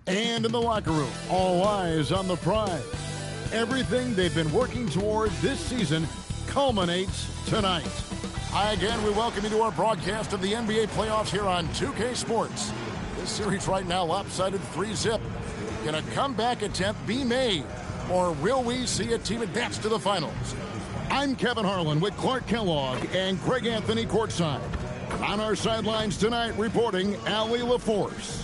And in the locker room, all eyes on the prize. Everything they've been working toward this season culminates tonight. Hi again, we welcome you to our broadcast of the NBA playoffs here on 2K Sports. This series right now lopsided 3-zip. Can a comeback attempt be made? Or will we see a team advance to the finals? I'm Kevin Harlan with Clark Kellogg and Greg Anthony courtside. On our sidelines tonight, reporting Allie LaForce.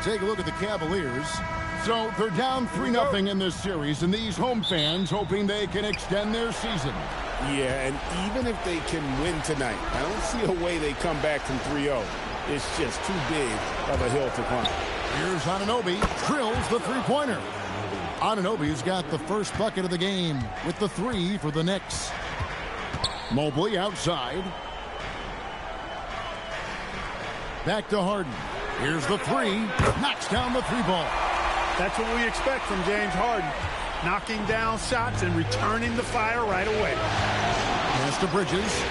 Take a look at the Cavaliers. So they're down 3-0 in this series, and these home fans hoping they can extend their season. Yeah, and even if they can win tonight, I don't see a way they come back from 3-0. It's just too big of a hill to climb. Here's Anunoby, drills the three-pointer. Anunoby's got the first bucket of the game with the three for the Knicks. Mobley outside. Back to Harden. Here's the three. Knocks down the three ball. That's what we expect from James Harden. Knocking down shots and returning the fire right away. Pass to Bridges.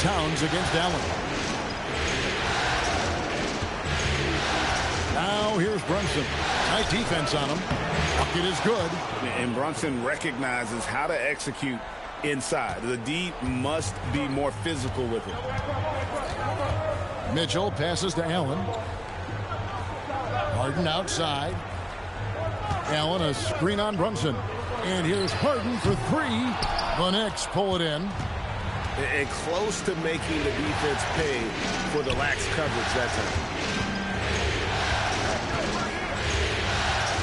Towns against Allen. Now here's Brunson. Tight defense on him. Bucket is good. And Brunson recognizes how to execute inside. The D must be more physical with it. Mitchell passes to Allen. Harden outside. Allen a screen on Brunson. And here's Harden for three. The Knicks pull it in. And close to making the defense pay for the lax coverage that time.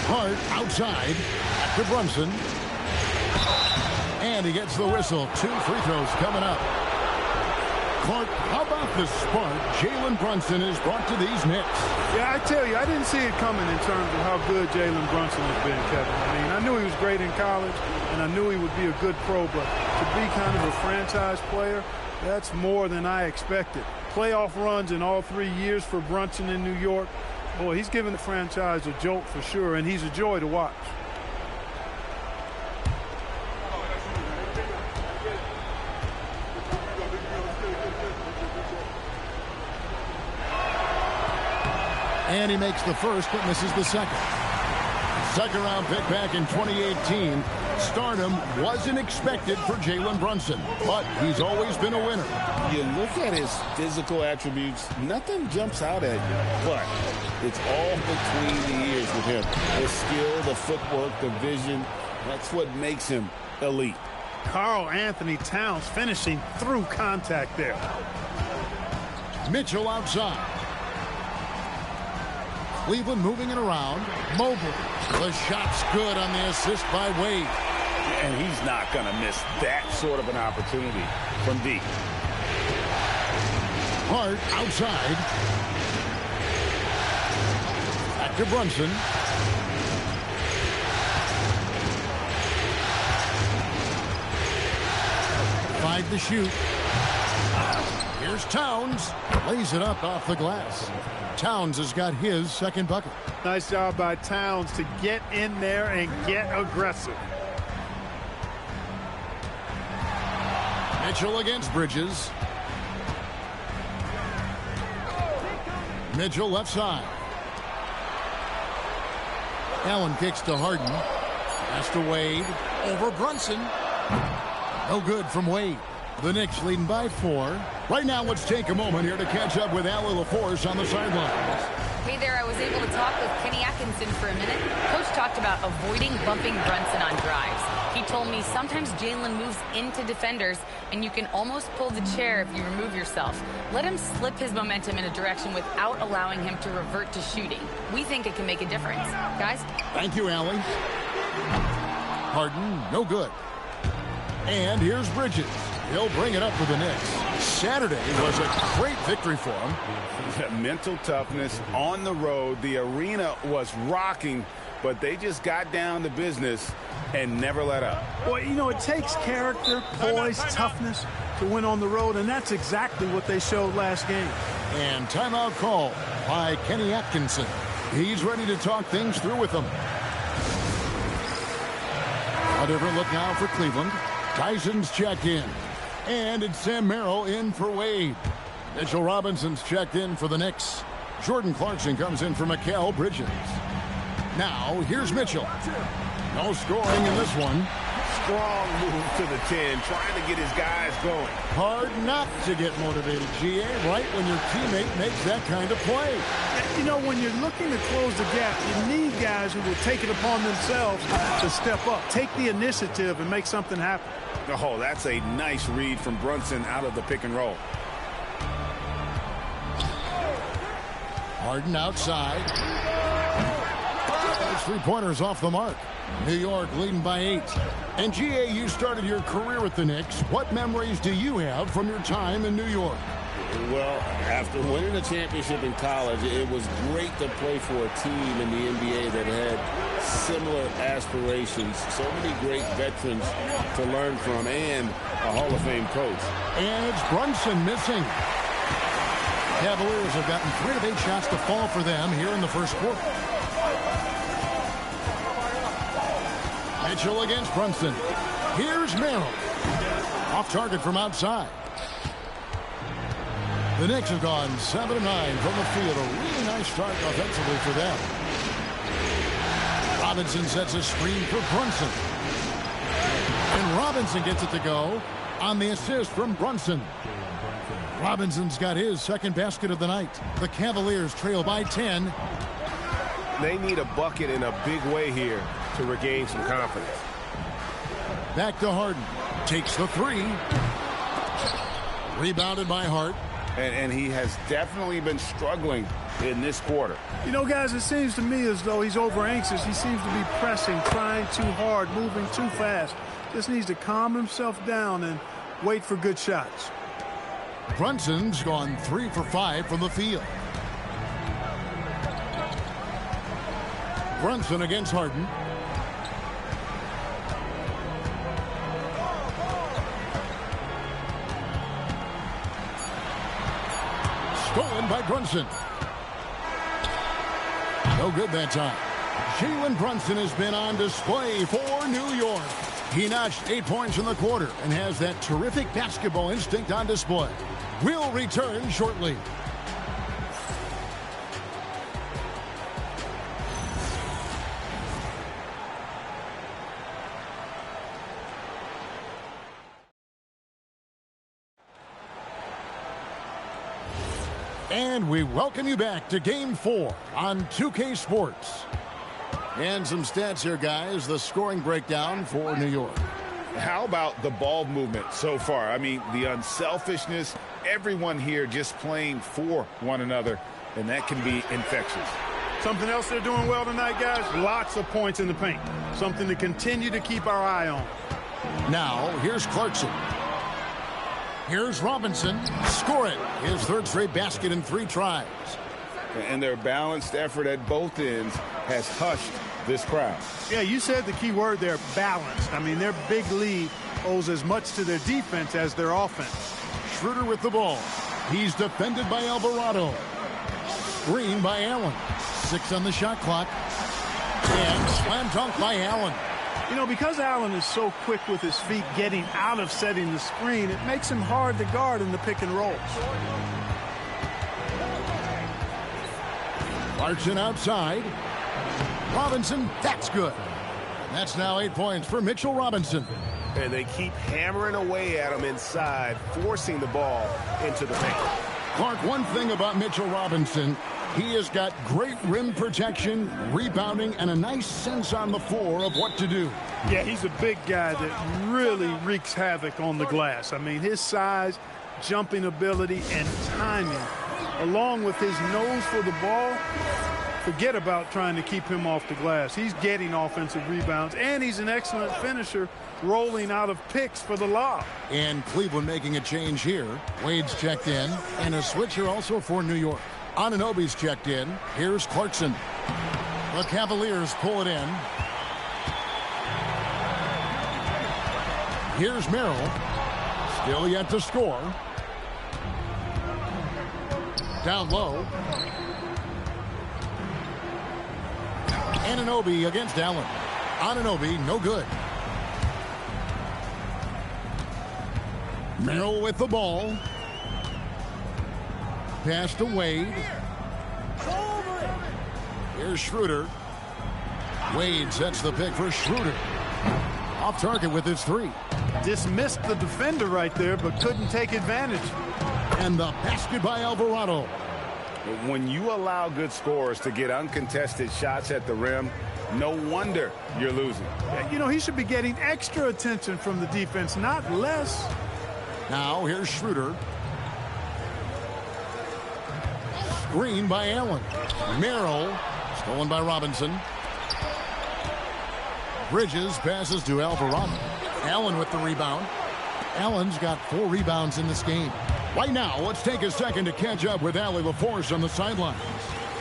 Hart outside. Back to Brunson. And he gets the whistle. 2 free throws coming up. Clark, how about the spark Jalen Brunson has brought to these Knicks? Yeah, I tell you, I didn't see it coming in terms of how good Jalen Brunson has been, Kevin. I mean, I knew he was great in college, and I knew he would be a good pro, but to be kind of a franchise player, that's more than I expected. Playoff runs in all 3 years for Brunson in New York. Boy, he's given the franchise a jolt for sure, and he's a joy to watch. And he makes the first, but misses the second. Second round pick back in 2018. Stardom wasn't expected for Jalen Brunson, but he's always been a winner. You look at his physical attributes, nothing jumps out at you, but it's all between the ears with him. The skill, the footwork, the vision, that's what makes him elite. Karl Anthony Towns finishing through contact there. Mitchell outside. Cleveland moving it around. Mobley. The shot's good on the assist by Wade. And he's not going to miss that sort of an opportunity from deep. Hart outside. Back to Brunson. Five to shoot. Here's Towns. Lays it up off the glass. Towns has got his second bucket. Nice job by Towns to get in there and get aggressive. Mitchell against Bridges. Mitchell left side. Allen kicks to Harden. Pass to Wade. Over Brunson. No good from Wade. The Knicks leading by 4. Right now, let's take a moment here to catch up with Allie LaForce on the sidelines. Hey there, I was able to talk with Kenny Atkinson for a minute. Coach talked about avoiding bumping Brunson on drives. He told me sometimes Jalen moves into defenders, and you can almost pull the chair if you remove yourself. Let him slip his momentum in a direction without allowing him to revert to shooting. We think it can make a difference. Guys? Thank you, Allie. Harden, no good. And here's Bridges. He'll bring it up for the Knicks. Saturday was a great victory for him. Mental toughness on the road. The arena was rocking but they just got down to business and never let up. Well, you know, it takes character, poise, toughness to win on the road, and that's exactly what they showed last game. And timeout call by Kenny Atkinson. He's ready to talk things through with them. A different look now for Cleveland. Tyson's checked in. And it's Sam Merrill in for Wade. Mitchell Robinson's checked in for the Knicks. Jordan Clarkson comes in for Mikal Bridges. Now, here's Mitchell. No scoring in this one. Strong move to the 10, trying to get his guys going. Hard not to get motivated, GA, right when your teammate makes that kind of play. You know, when you're looking to close the gap, you need guys who will take it upon themselves to step up, take the initiative, and make something happen. Oh, that's a nice read from Brunson out of the pick and roll. Harden outside. Those three-pointers off the mark. New York leading by 8. And GA, you started your career with the Knicks. What memories do you have from your time in New York? Well, after winning a championship in college, it was great to play for a team in the NBA that had similar aspirations. So many great veterans to learn from and a Hall of Fame coach. And it's Brunson missing. Cavaliers have gotten 3 of 8 shots to fall for them here in the first quarter. Mitchell against Brunson. Here's Merrill. Off target from outside. The Knicks have gone 7 of 9 from the field. A really nice start offensively for them. Robinson sets a screen for Brunson. And Robinson gets it to go on the assist from Brunson. Robinson's got his second basket of the night. The Cavaliers trail by 10. They need a bucket in a big way here to regain some confidence. Back to Harden. Takes the 3. Rebounded by Hart. And he has definitely been struggling in this quarter. You know, guys, it seems to me as though he's over anxious. He seems to be pressing, trying too hard, moving too fast. Just needs to calm himself down and wait for good shots. Brunson's gone 3 for 5 from the field. Brunson against Harden. Stolen by Brunson. No good that time. Jalen Brunson has been on display for New York. He notched 8 points in the quarter and has that terrific basketball instinct on display. We'll return shortly. And we welcome you back to Game 4 on 2K Sports. And some stats here, guys. The scoring breakdown for New York. How about the ball movement so far? I mean, the unselfishness, everyone here just playing for one another, and that can be infectious. Something else they're doing well tonight, guys? Lots of points in the paint. Something to continue to keep our eye on. Now, here's Clarkson. Here's Robinson. Score it. His third straight basket in 3 tries. And their balanced effort at both ends has hushed this crowd. Yeah, you said the key word there, balanced. I mean, their big lead owes as much to their defense as their offense. Schroeder with the ball. He's defended by Alvarado. Screen by Allen. 6 on the shot clock. And slam dunk by Allen. You know, because Allen is so quick with his feet getting out of setting the screen, it makes him hard to guard in the pick and rolls. Clarkson outside. Robinson, that's good. That's now 8 points for Mitchell Robinson. And they keep hammering away at him inside, forcing the ball into the paint. Clark, one thing about Mitchell Robinson, he has got great rim protection, rebounding, and a nice sense on the floor of what to do. Yeah, he's a big guy that really wreaks havoc on the glass. I mean, his size, jumping ability, and timing, along with his nose for the ball, forget about trying to keep him off the glass. He's getting offensive rebounds, and he's an excellent finisher, rolling out of picks for the lob. And Cleveland making a change here. Wade's checked in, and a switch here also for New York. Anunoby's checked in. Here's Clarkson. The Cavaliers pull it in. Here's Merrill. Still yet to score. Down low. Anunoby against Allen. Anunoby, no good. Merrill with the ball. Pass to Wade. Here's Schroeder. Wade sets the pick for Schroeder. Off target with his three. Dismissed the defender right there, but couldn't take advantage. And the basket by Alvarado. When you allow good scorers to get uncontested shots at the rim, no wonder you're losing. You know, he should be getting extra attention from the defense, not less. Now here's Schroeder. Screen by Allen. Merrill. Stolen by Robinson. Bridges passes to Alvarado. Allen with the rebound. Allen's got 4 rebounds in this game. Right now, let's take a second to catch up with Allie LaForce on the sidelines.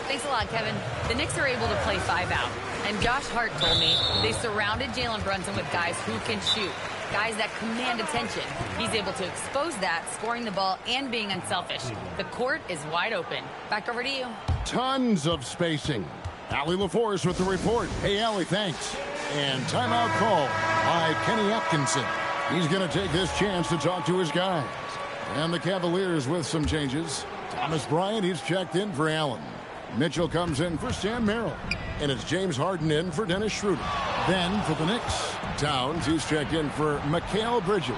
Thanks a lot, Kevin. The Knicks are able to play 5 out. And Josh Hart told me they surrounded Jalen Brunson with guys who can shoot. Guys that command attention. He's able to expose that, scoring the ball and being unselfish. The court is wide open. Back over to you. Tons of spacing. Allie LaForce with the report. Hey, Allie, thanks. And timeout call by Kenny Atkinson. He's going to take this chance to talk to his guys. And the Cavaliers with some changes. Thomas Bryant, he's checked in for Allen. Mitchell comes in for Sam Merrill. And it's James Harden in for Dennis Schroeder. Then for the Knicks, Towns, he's checked in for Mikal Bridges.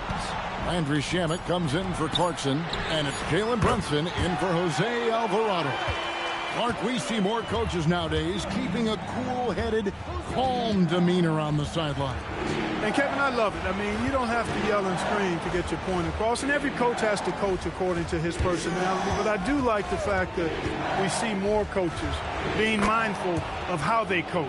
Landry Shamet comes in for Clarkson. And it's Jalen Brunson in for Jose Alvarado. Clark, we see more coaches nowadays keeping a cool-headed, calm demeanor on the sideline. And, Kevin, I love it. I mean, you don't have to yell and scream to get your point across, and every coach has to coach according to his personality. But I do like the fact that we see more coaches being mindful of how they coach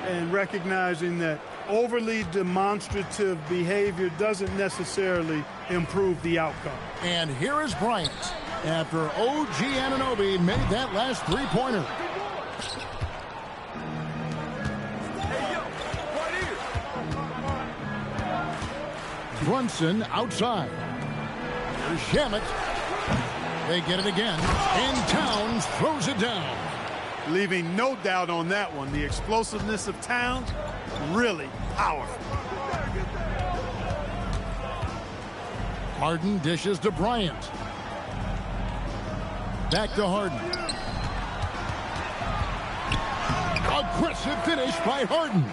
and recognizing that overly demonstrative behavior doesn't necessarily improve the outcome. And here is Bryant after OG Anunoby made that last three-pointer. Brunson outside. Here's Shamet. They get it again. And Towns throws it down. Leaving no doubt on that one. The explosiveness of Towns, really powerful. Harden dishes to Bryant. Back to Harden. Aggressive finish by Harden.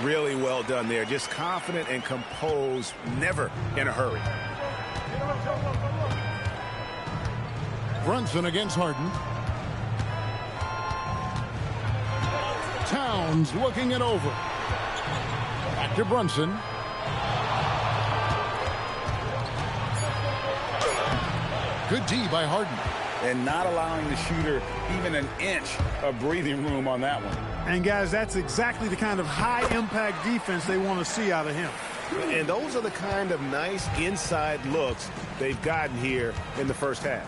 Really well done there. Just confident and composed, never in a hurry. Brunson against Harden. Towns looking it over. Back to Brunson. Good D by Harden. And not allowing the shooter even an inch of breathing room on that one. And, guys, that's exactly the kind of high-impact defense they want to see out of him. And those are the kind of nice inside looks they've gotten here in the first half.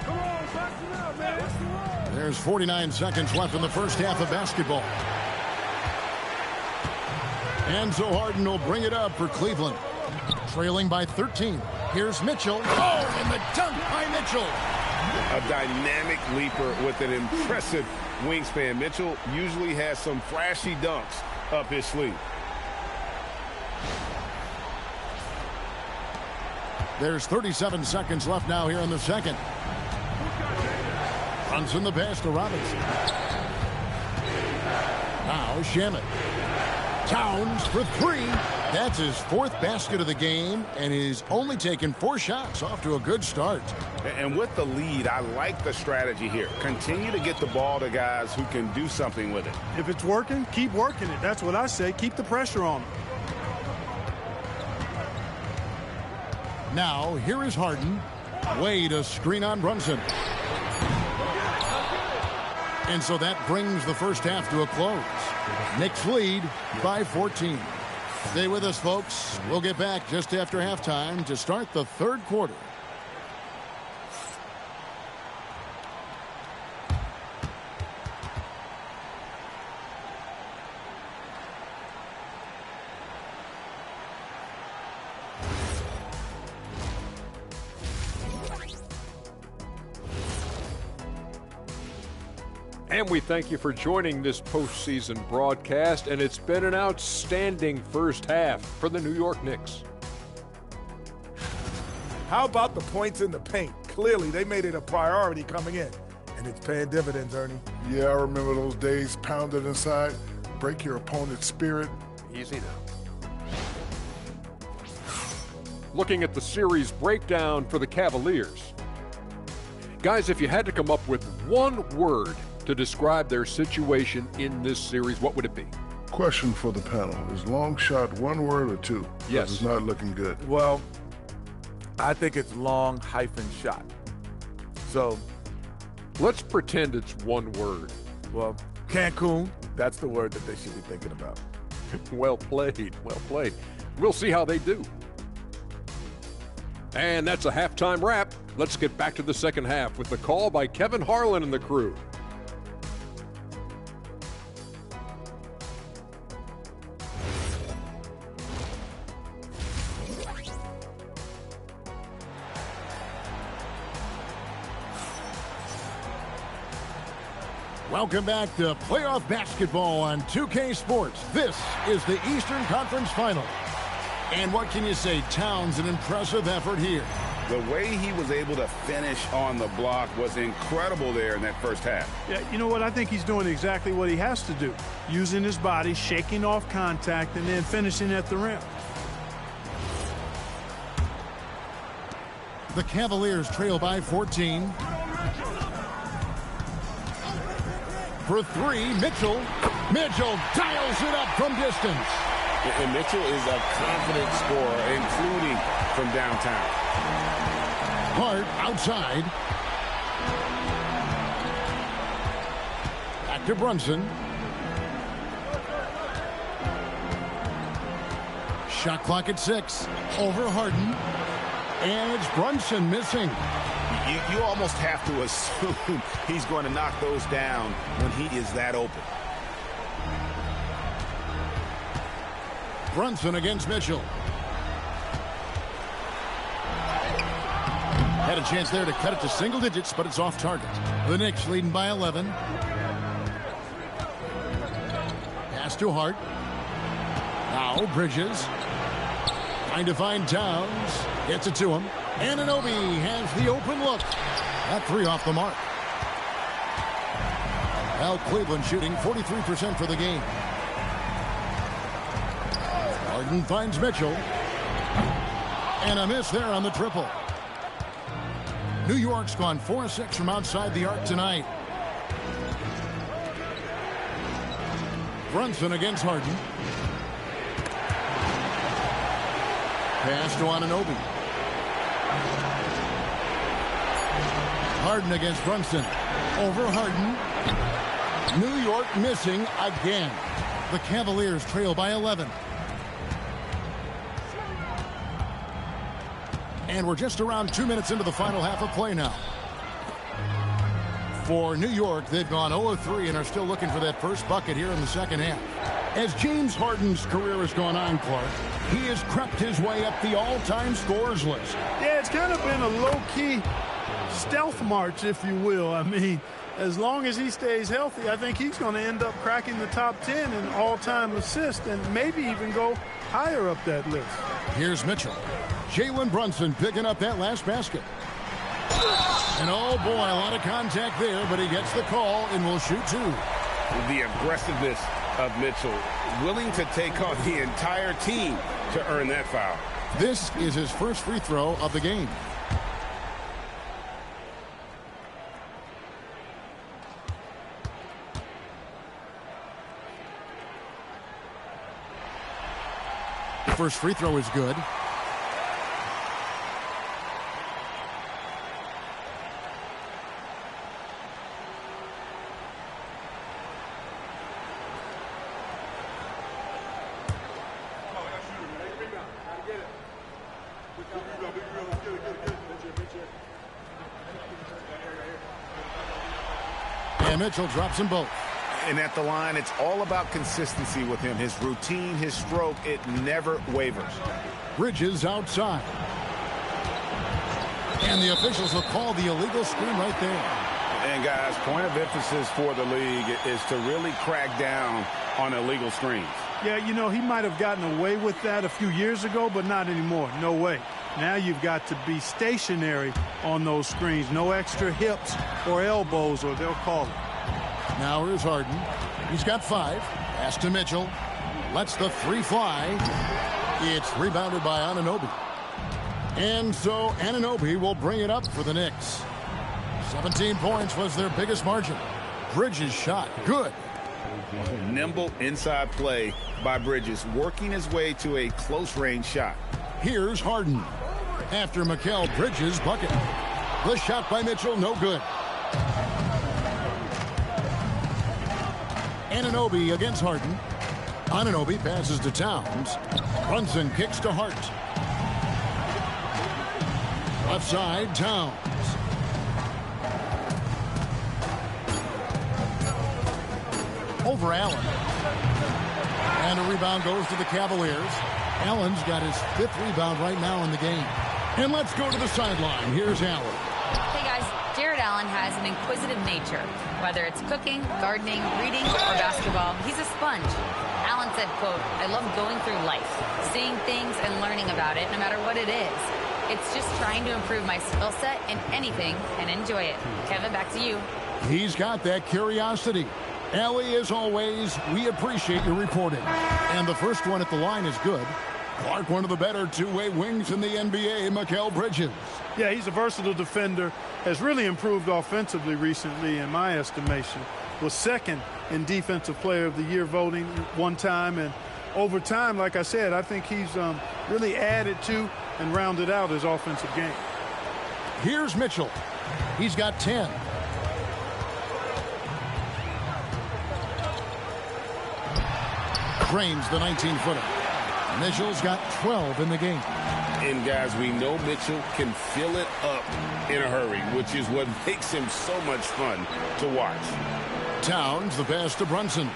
Come on, back it up, man. There's 49 seconds left in the first half of basketball. And so Harden will bring it up for Cleveland. Trailing by 13. Here's Mitchell. Oh, and the dunk by Mitchell. A dynamic leaper with an impressive wingspan. Mitchell usually has some flashy dunks up his sleeve. There's 37 seconds left now here in the second. Brunson the pass to Robinson. Now Shamet. Towns for 3. That's his 4th basket of the game, and he's only taken 4 shots. Off to a good start. And with the lead, I like the strategy here. Continue to get the ball to guys who can do something with it. If it's working, keep working it. That's what I say. Keep the pressure on him. Now, here is Harden. Wade a screen on Brunson. And so that brings the first half to a close. Knicks lead by 14. Stay with us, folks. We'll get back just after halftime to start the third quarter. And we thank you for joining this postseason broadcast, and it's been an outstanding first half for the New York Knicks. How about the points in the paint? Clearly, they made it a priority coming in, and it's paying dividends, Ernie. Yeah, I remember those days pounded inside. Break your opponent's spirit. Easy now. Looking at the series breakdown for the Cavaliers. Guys, if you had to come up with one word to describe their situation in this series, what would it be? Question for the panel. Is long shot one word or two? Yes. It's not looking good. Well, I think it's long hyphen shot. So, let's pretend it's one word. well, Cancun, that's the word that they should be thinking about. Well played, well played. We'll see how they do. And that's a halftime wrap. Let's get back to the second half with the call by Kevin Harlan and the crew. Welcome back to playoff basketball on 2K Sports. This is the Eastern Conference Final. And what can you say? Towns, an impressive effort here. The way he was able to finish on the block was incredible there in that first half. Yeah, you know what? I think he's doing exactly what he has to do. Using his body, shaking off contact, and then finishing at the rim. The Cavaliers trail by 14. For three, Mitchell. Mitchell dials it up from distance. And Mitchell is a confident scorer, including from downtown. Hart outside. Back to Brunson. Shot clock at 6. Over Harden. And it's Brunson missing. You almost have to assume he's going to knock those down when he is that open. Brunson against Mitchell. Had a chance there to cut it to single digits, but it's off target. The Knicks leading by 11. Pass to Hart. Now Bridges. Trying to find Towns. Gets it to him. Anunoby has the open look. That three off the mark. Al Cleveland shooting 43% for the game. Harden finds Mitchell. And a miss there on the triple. New York's gone 4-6 from outside the arc tonight. Brunson against Harden. Pass to Anunoby. Harden against Brunson. Over Harden. New York missing again. The Cavaliers trail by 11. And we're just around 2 minutes into the final half of play now. For New York, they've gone 0-3 and are still looking for that first bucket here in the second half. As James Harden's career has gone on, Clark, he has crept his way up the all-time scorers list. Yeah, it's kind of been a low-key stealth march, if you will. I mean, as long as he stays healthy, I think he's going to end up cracking the top 10 in all-time assists and maybe even go higher up that list. Here's Mitchell. Jalen Brunson picking up that last basket. And oh boy, a lot of contact there, but he gets the call and will shoot two. The aggressiveness of Mitchell, willing to take on the entire team to earn that foul. This is his first free throw of the game. The first free throw is good. And Mitchell drops them both. And at the line, it's all about consistency with him. His routine, his stroke, it never wavers. Bridges outside. And the officials will call the illegal screen right there. And, guys, point of emphasis for the league is to really crack down on illegal screens. Yeah, you know, he might have gotten away with that a few years ago, but not anymore. No way. Now you've got to be stationary on those screens. No extra hips or elbows, or they'll call it. Now here's Harden. He's got 5. Pass to Mitchell. Lets the 3 fly. It's rebounded by Anunoby. And so Anunoby will bring it up for the Knicks. 17 points was their biggest margin. Bridges shot. Good. Nimble inside play by Bridges, working his way to a close-range shot. Here's Harden. After Mikal Bridges' bucket. The shot by Mitchell, no good. Anunoby against Harden. Anunoby passes to Towns. Brunson kicks to Hart. Left side, Towns. Over Allen. And a rebound goes to the Cavaliers. Allen's got his 5th rebound right now in the game. And let's go to the sideline. Here's Allen. Hey guys, Jared Allen has an inquisitive nature. Whether it's cooking, gardening, reading, or basketball, he's a sponge. Allen said, quote, "I love going through life, seeing things and learning about it no matter what it is. It's just trying to improve my skill set in anything and enjoy it." Kevin, back to you. He's got that curiosity. Allie, as always, we appreciate your reporting. And the first one at the line is good. Clark, one of the better two-way wings in the NBA, Mikal Bridges. Yeah, he's a versatile defender, has really improved offensively recently, in my estimation. Was second in Defensive Player of the Year voting one time. And over time, like I said, I think he's really added to and rounded out his offensive game. Here's Mitchell. He's got 10. Frames the 19-footer. Mitchell's got 12 in the game. And, guys, we know Mitchell can fill it up in a hurry, which is what makes him so much fun to watch. Towns, the pass to Brunson.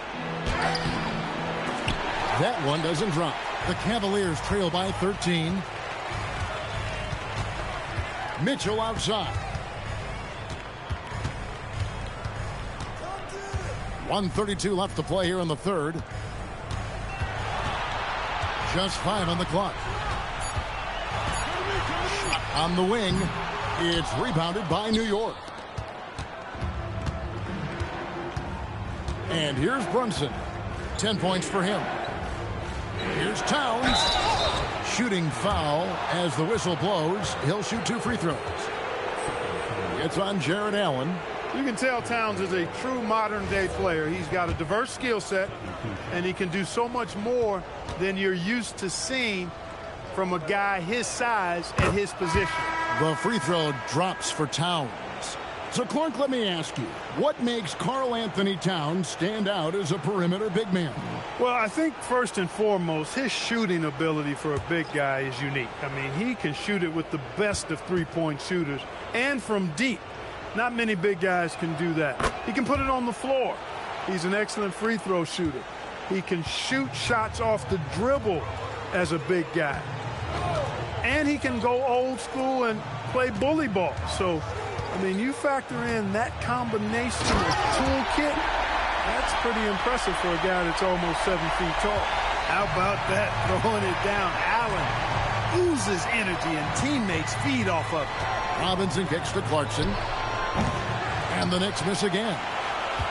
That one doesn't drop. The Cavaliers trail by 13. Mitchell outside. 1:32 left to play here in the third. Just 5 on the clock. Shot on the wing. It's rebounded by New York. And here's Brunson. 10 points for him. Here's Towns. Shooting foul as the whistle blows. He'll shoot 2 free throws. It's on Jared Allen. You can tell Towns is a true modern-day player. He's got a diverse skill set, and he can do so much more than you're used to seeing from a guy his size at his position. The free throw drops for Towns. So, Clark, let me ask you, what makes Karl Anthony Towns stand out as a perimeter big man? Well, I think first and foremost, his shooting ability for a big guy is unique. I mean, he can shoot it with the best of three-point shooters and from deep. Not many big guys can do that. He can put it on the floor. He's an excellent free throw shooter. He can shoot shots off the dribble as a big guy. And he can go old school and play bully ball. So, I mean, you factor in that combination of toolkit, that's pretty impressive for a guy that's almost 7 feet tall. How about that, throwing it down? Allen oozes energy and teammates feed off of it. Robinson kicks to Clarkson. And the Knicks miss again.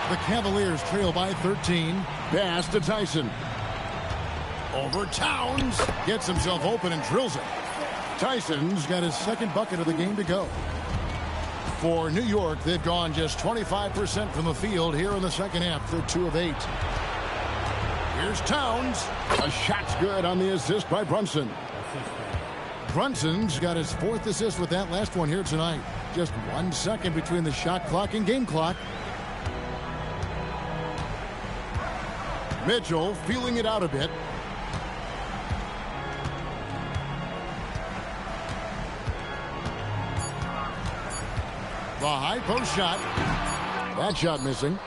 The Cavaliers trail by 13. Pass to Tyson. Over Towns. Gets himself open and drills it. Tyson's got his 2nd bucket of the game to go. For New York, they've gone just 25% from the field here in the second half. They're 2 of 8. Here's Towns. A shot's good on the assist by Brunson. Brunson's got his 4th assist with that last one here tonight. Just 1 second between the shot clock and game clock. Mitchell feeling it out a bit. The high post shot. That shot missing.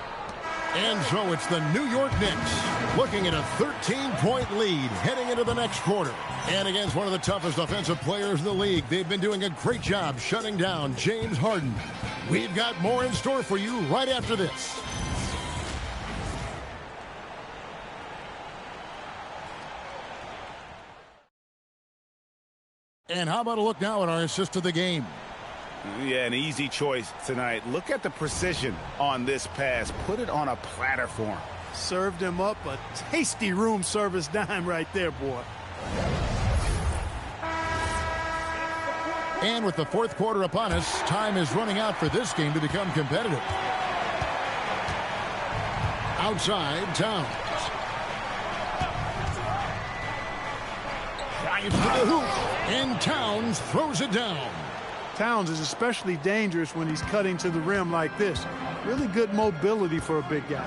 And so it's the New York Knicks looking at a 13-point lead heading into the next quarter. And against one of the toughest offensive players in the league, they've been doing a great job shutting down James Harden. We've got more in store for you right after this. And how about a look now at our assist of the game? Yeah, an easy choice tonight. Look at the precision on this pass. Put it on a platter for him. Served him up a tasty room service dime right there, boy. And with the fourth quarter upon us, time is running out for this game to become competitive. Outside, Towns. Drives to the hoop, and Towns throws it down. Towns is especially dangerous when he's cutting to the rim like this. Really good mobility for a big guy.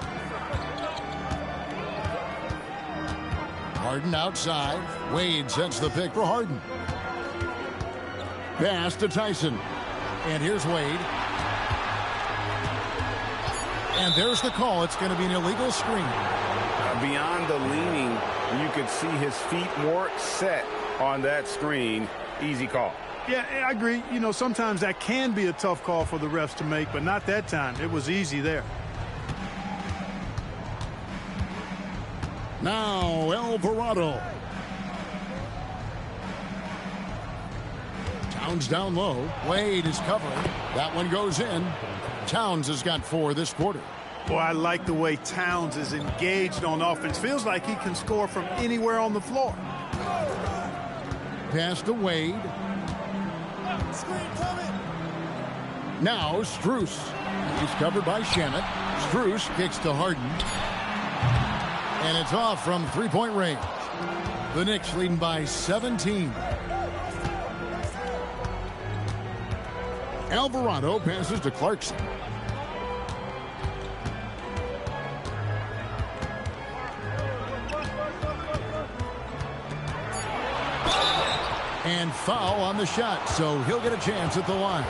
Harden outside. Wade sets the pick for Harden. Pass to Tyson. And here's Wade. And there's the call. It's going to be an illegal screen. Beyond the leaning, you could see his feet more set on that screen. Easy call. Yeah, I agree. You know, sometimes that can be a tough call for the refs to make, but not that time. It was easy there. Now, Alvarado. Towns down low. Wade is covering. That one goes in. Towns has got 4 this quarter. Boy, I like the way Towns is engaged on offense. Feels like he can score from anywhere on the floor. Pass to Wade. Now, Strus. He's covered by Shamet. Strus kicks to Harden. And it's off from three-point range. The Knicks leading by 17. Alvarado passes to Clarkson. And foul on the shot, so he'll get a chance at the line.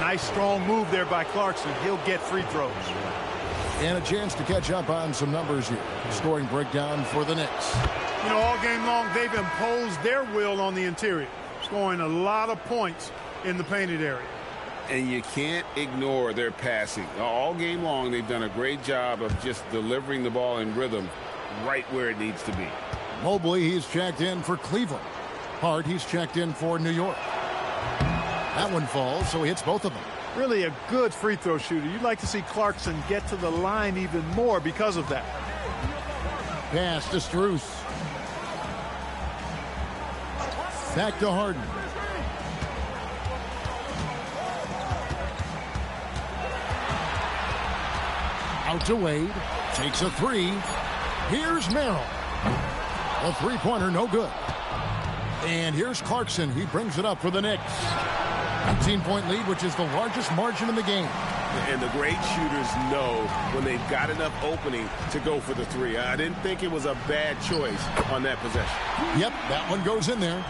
Nice strong move there by Clarkson. He'll get free throws. And a chance to catch up on some numbers here. Scoring breakdown for the Knicks. You know, all game long, they've imposed their will on the interior, scoring a lot of points in the painted area. And you can't ignore their passing. All game long, they've done a great job of just delivering the ball in rhythm right where it needs to be. Mobley, he's checked in for Cleveland. Hart, he's checked in for New York. That one falls, so he hits both of them. Really a good free throw shooter. You'd like to see Clarkson get to the line even more because of that. Pass to Strus. Back to Harden. Out to Wade. Takes a 3. Here's Merrill. A three-pointer, no good. And here's Clarkson. He brings it up for the Knicks. 19-point lead, which is the largest margin in the game. And the great shooters know when they've got enough opening to go for the 3. I didn't think it was a bad choice on that possession. Yep, that one goes in there.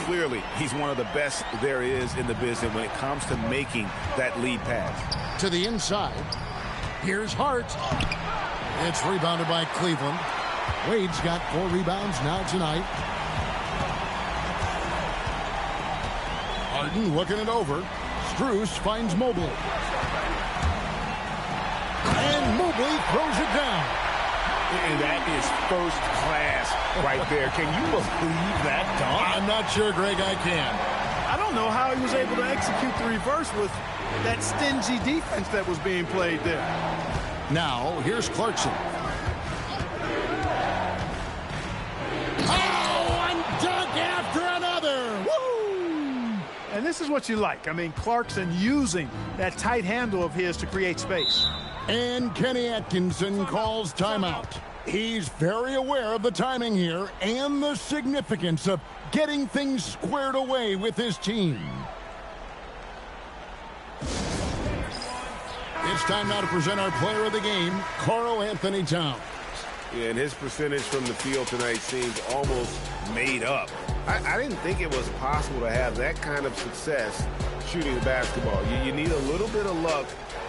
Clearly, he's one of the best there is in the business when it comes to making that lead pass. To the inside. Here's Hart. It's rebounded by Cleveland. Wade's got 4 rebounds now tonight. Harden looking it over. Strus finds Mobley. And Mobley throws it down. And that is first class right there. Can you believe that dunk? I'm not sure, Greg, I can. I don't know how he was able to execute the reverse with that stingy defense that was being played there. Now, here's Clarkson. Oh, one dunk after another. Woo! And this is what you like. I mean, Clarkson using that tight handle of his to create space. And Kenny Atkinson calls timeout. He's very aware of the timing here and the significance of getting things squared away with his team. It's time now to present our player of the game, Karl Anthony Towns. Yeah, and his percentage from the field tonight seems almost made up. I didn't think it was possible to have that kind of success shooting the basketball. You need a little bit of luck,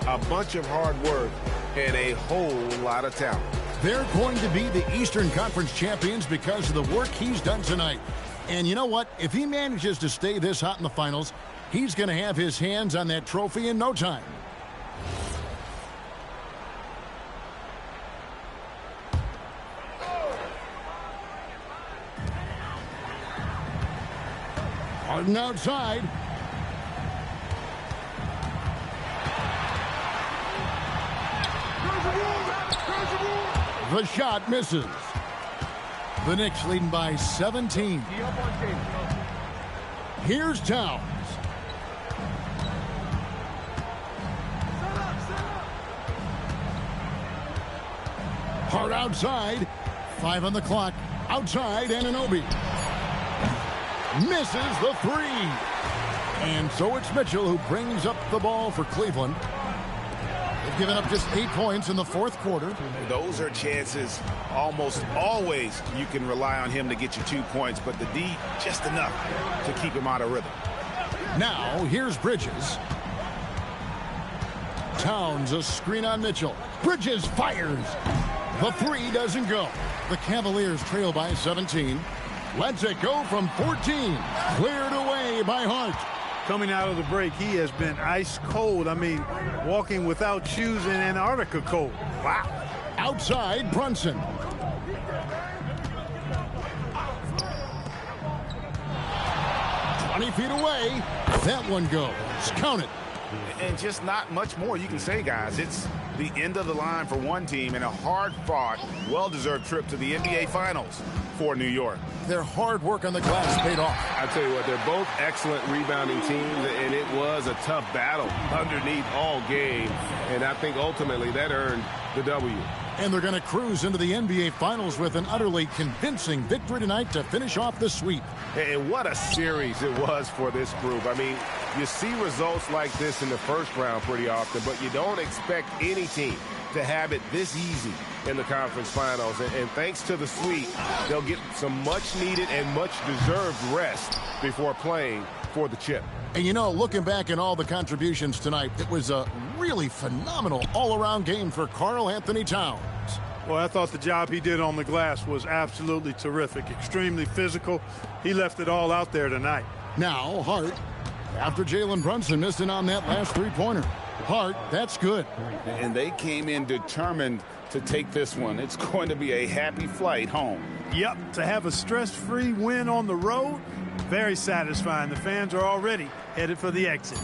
a bunch of hard work, and a whole lot of talent. They're going to be the Eastern Conference champions because of the work he's done tonight. And you know what? If he manages to stay this hot in the finals, He's going to have his hands on that trophy in no time. Harden outside. The shot misses. The Knicks leading by 17. Here's Towns. Hart outside. 5 on the clock. Outside, Anunoby. Misses the 3. And so it's Mitchell who brings up the ball for Cleveland. They've given up just 8 points in the fourth quarter. Those are chances almost always you can rely on him to get you 2 points, but the D just enough to keep him out of rhythm. Now here's Bridges. Towns, a screen on Mitchell. Bridges fires. The 3 doesn't go. The Cavaliers trail by 17. Lets it go from 14. Cleared away by Hart. Coming out of the break, he has been ice cold. I mean, walking without shoes in Antarctica cold. Wow. Outside, Brunson. "20 feet away. That one goes. Count it. And just not much more you can say, guys. It's the end of the line for one team and a hard-fought, well-deserved trip to the NBA Finals for New York. Their hard work on the glass paid off. I tell you what, they're both excellent rebounding teams, and it was a tough battle underneath all game. And I think ultimately that earned the W. And they're going to cruise into the NBA Finals with an utterly convincing victory tonight to finish off the sweep. And what a series it was for this group. I mean, you see results like this in the first round pretty often, but you don't expect any team to have it this easy in the conference finals. And thanks to the sweep, they'll get some much-needed and much-deserved rest before playing for the chip. And, you know, looking back at all the contributions tonight, it was a really phenomenal all-around game for Karl Anthony Towns. Well, I thought the job he did on the glass was absolutely terrific, extremely physical. He left it all out there tonight. Now, Hart, after Jalen Brunson missed it on that last three-pointer. Hart, that's good. And they came in determined to take this one. It's going to be a happy flight home. Yep, to have a stress-free win on the road, very satisfying. The fans are already headed for the exits.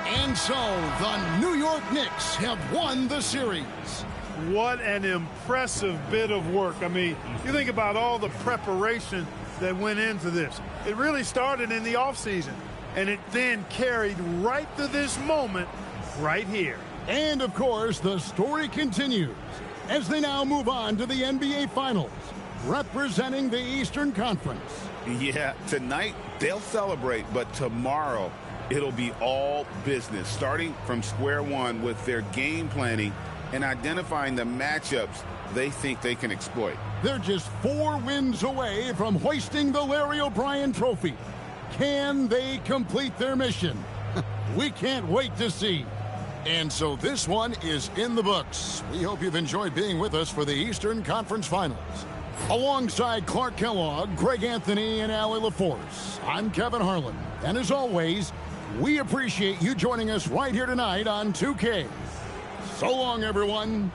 And so the New York Knicks have won the series. What an impressive bit of work. I mean, you think about all the preparation that went into this. It really started in the offseason, and it then carried right to this moment right here. And, of course, the story continues as they now move on to the NBA Finals, representing the Eastern Conference. Yeah, tonight they'll celebrate, but tomorrow it'll be all business, starting from square one with their game planning and identifying the matchups they think they can exploit. They're just 4 wins away from hoisting the Larry O'Brien Trophy. Can they complete their mission? We can't wait to see. And so this one is in the books. We hope you've enjoyed being with us for the Eastern Conference Finals. Alongside Clark Kellogg, Greg Anthony, and Allie LaForce, I'm Kevin Harlan. And as always, we appreciate you joining us right here tonight on 2K. So long, everyone.